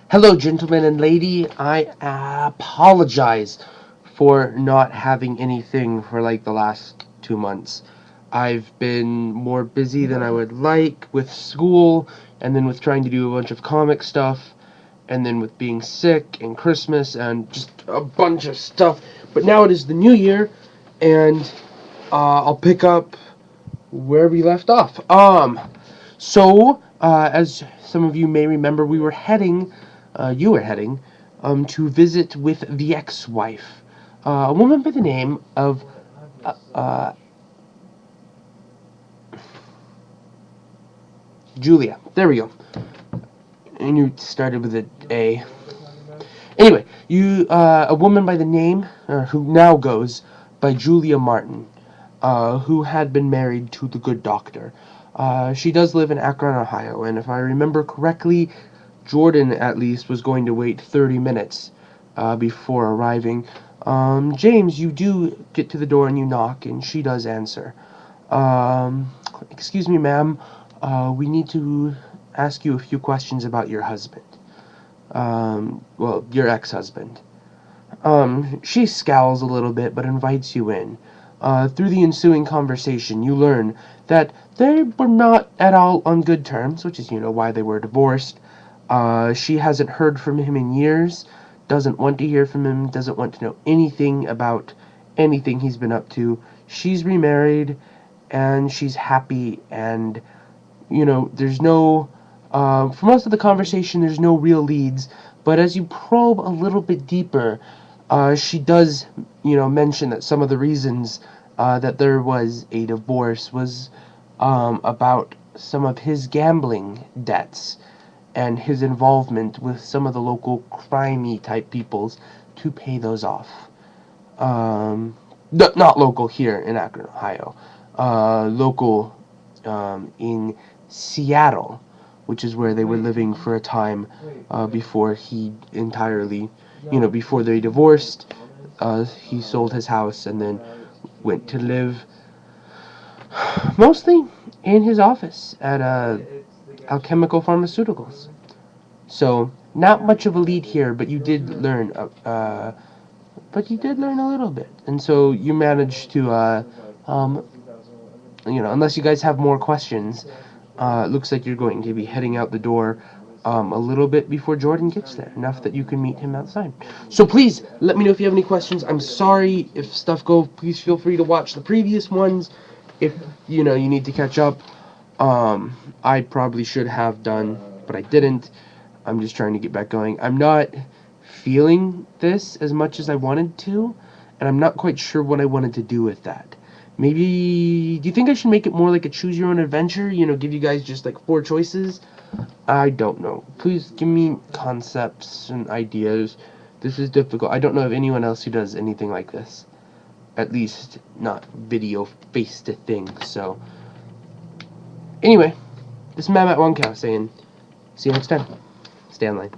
Hello, gentlemen and lady. I apologize for not having anything for like the last 2 months. I've been more busy than I would like with school, and then with trying to do a bunch of comic stuff, and then with being sick and Christmas and just a bunch of stuff. But now it is the new year, and I'll pick up where we left off. As some of you may remember, you were heading, to visit with the ex-wife, a woman by the name of, uh, uh, Julia. There we go. And you started with an A. Anyway, a woman by the name, who now goes by Julia Martin, who had been married to the good doctor. She does live in Akron, Ohio, and if I remember correctly, Jordan at least was going to wait 30 minutes before arriving. James, you do get to the door and you knock, and she does answer. Um, Excuse me, ma'am. We need to ask you a few questions about your husband. Well, your ex-husband. She scowls a little bit, but invites you in. Through the ensuing conversation, you learn that they were not at all on good terms, which is, why they were divorced. She hasn't heard from him in years, doesn't want to hear from him, doesn't want to know anything about anything he's been up to. She's remarried, and she's happy, and, there's no, for most of the conversation, there's no real leads, but as you probe a little bit deeper, she does, mention that some of the reasons that there was a divorce was about some of his gambling debts and his involvement with some of the local crimey type peoples to pay those off. Not local here in Akron, Ohio. Local in Seattle, which is where they were living for a time before he entirely, before they divorced. He sold his house and then went to live mostly in his office at Alchemical Pharmaceuticals. So not much of a lead here, but you did learn. A little bit, and so you managed to, unless you guys have more questions, it looks like you're going to be heading out the door a little bit before Jordan gets there, enough that you can meet him outside. So please, let me know if you have any questions. I'm sorry if stuff goes, please feel free to watch the previous ones if, you need to catch up. I probably should have done, but I didn't. I'm just trying to get back going. I'm not feeling this as much as I wanted to, and I'm not quite sure what I wanted to do with that. Maybe, do you think I should make it more like a choose your own adventure? Give you guys just like 4 choices? I don't know. Please give me concepts and ideas. This is difficult. I don't know of anyone else who does anything like this. At least not video face to thing. So anyway, this is mattwandcow saying see you next time. Stay online.